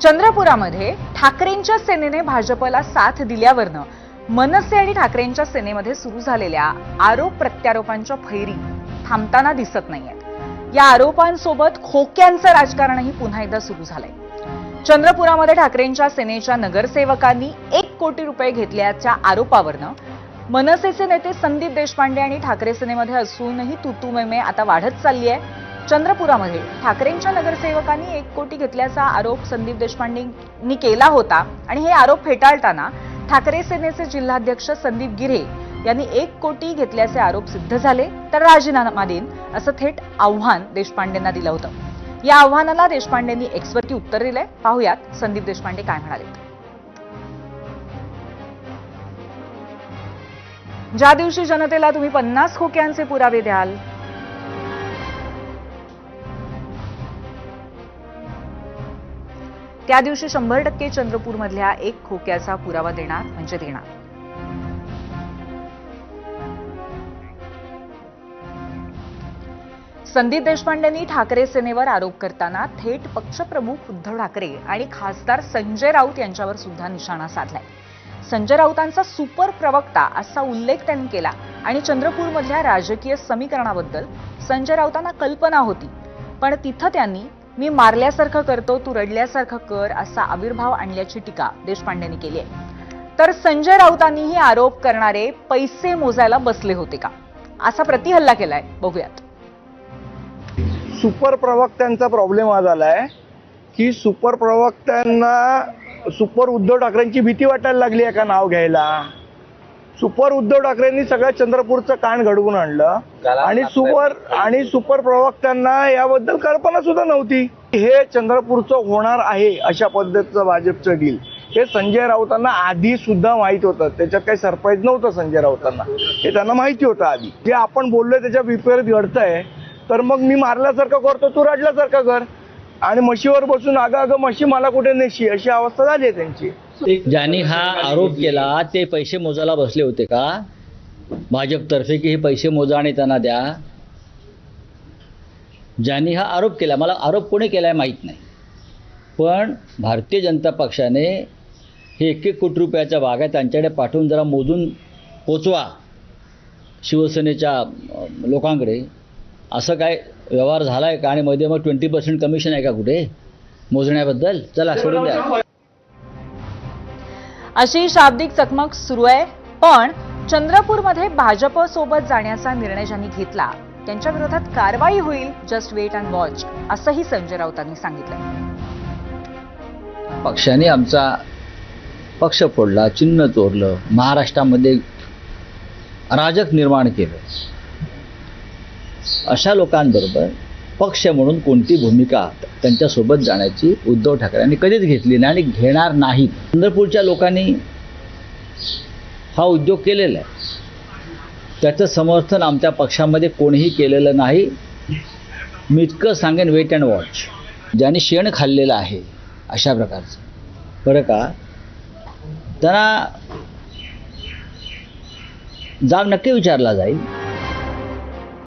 चंद्रपुरामध्ये ठाकरेंच्या सेनेने भाजपला साथ दिल्यावरनं मनसे आणि ठाकरेंच्या सेनेमध्ये सुरू झालेल्या आरोप प्रत्यारोपांच्या फैरी थांबताना दिसत नाहीयेत। या आरोपांसोबत खोक्यांचं राजकारणही पुन्हा एकदा सुरू झालंय। चंद्रपुरामध्ये ठाकरेंच्या सेनेच्या नगरसेवकांनी 1 कोटी रुपये घेतल्याच्या आरोपावरनं मनसेचे नेते संदीप देशपांडे आणि ठाकरे सेनेमध्ये असूनही तुतुमेमे आता वाढत चालली आहे। चंद्रपुरामध्ये ठाकरेंच्या नगरसेवकांनी 1 कोटी घेतल्याचा आरोप संदीप देशपांडेंनी केला होता आणि हे आरोप फेटाळताना ठाकरे सेनेचे जिल्हाध्यक्ष संदीप गिऱ्हे यांनी 1 कोटी घेतल्याचे आरोप सिद्ध झाले तर राजीनामा देईन असं थेट आव्हान देशपांडेंना दिलं होतं। या आव्हानाला देशपांडेंनी एक्सवरती उत्तर दिलंय। पाहूयात संदीप देशपांडे काय म्हणाले। ज्या दिवशी जनतेला तुम्ही 50 खोक्यांचे पुरावे द्याल त्या दिवशी 100% चंद्रपूरमधल्या 1 खोक्याचा पुरावा देणार म्हणजे देणार। संदीप देशपांडेंनी ठाकरे सेनेवर आरोप करताना थेट पक्षप्रमुख उद्धव ठाकरे आणि खासदार संजय राऊत यांच्यावर सुद्धा निशाणा साधलाय। संजय राऊतांचा सुपर प्रवक्ता असा उल्लेख त्यांनी केला आणि चंद्रपूरमधल्या राजकीय समीकरणाबद्दल संजय राऊतांना कल्पना होती, पण तिथं त्यांनी मी मारल्यासारखं करतो तू रडल्यासारखं कर असा आविर्भाव आणल्याची टीका देशपांडेंनी केली आहे। तर संजय राऊतांनीही आरोप करणारे पैसे मोजायला बसले होते का असा प्रतिहल्ला केलाय। बघूयात। सुपर प्रवक्त्यांचा प्रॉब्लेम हा झालाय की सुपर प्रवक्त्यांना सुपर उद्धव ठाकरेंची भीती वाटायला लागली आहे का नाव घ्यायला। सुपर उद्धव ठाकरेंनी सगळ्या चंद्रपूरचं कान घडवून आणलं आणि सुपर प्रवक्त्यांना याबद्दल कल्पना सुद्धा नव्हती। हे चंद्रपूरचं होणार आहे अशा पद्धतीचं भाजपचं डील हे संजय राऊतांना आधी सुद्धा माहित होतं। त्याच्यात काही सरप्राईज नव्हतं संजय राऊतांना, हे त्यांना माहिती होतं आधी। जे आपण बोललोय त्याच्या विपरीत घडतंय तर मग मी मारल्यासारखं करतो तू रडल्यासारखं कर आणि म्हशीवर बसून अगं म्हशी मला कुठे नेशी अशी अवस्था झाली आहे त्यांची। ज्यांनी हा आरोप केला ते पैसे मोजायला बसले होते का भाजपतर्फे की हे पैसे मोजा आणि त्यांना द्या? ज्यांनी हा आरोप केला, मला आरोप कोणी केलाय माहीत नाही, पण भारतीय जनता पक्षाने हे 1-1 कोटी रुपयाच्या बागा त्यांच्याकडे पाठवून जरा मोजून पोचवा शिवसेनेच्या लोकांकडे, असं काय व्यवहार झाला आहे का? आणि मध्ये मग 20% कमिशन आहे का कुठे मोजण्याबद्दल? चला सोडून द्या। अशी शाब्दिक चकमक सुरू आहे, पण चंद्रपूरमध्ये भाजप सोबत जाण्याचा निर्णय ज्यांनी घेतला त्यांच्या विरोधात कारवाई होईल, जस्ट वेट अँड वॉच असंही संजय राऊतांनी सांगितलं। पक्षाने आमचा पक्ष फोडला, चिन्ह चोरलं, महाराष्ट्रामध्ये अराजक निर्माण केलं, अशा लोकांबरोबर पक्ष म्हणून कोणती भूमिका त्यांच्यासोबत जाण्याची उद्धव ठाकरेंनी कधीच घेतली नाही आणि घेणार नाही। चंद्रपूरच्या लोकांनी हा उद्योग केलेला आहे, त्याचं समर्थन आमच्या पक्षामध्ये कोणीही केलेलं नाही। मी इतकं सांगेन, वेट अँड वॉच। ज्यांनी शेण खाल्लेलं आहे अशा प्रकारचं बरं का, त्यांना जाब नक्की विचारला जाईल।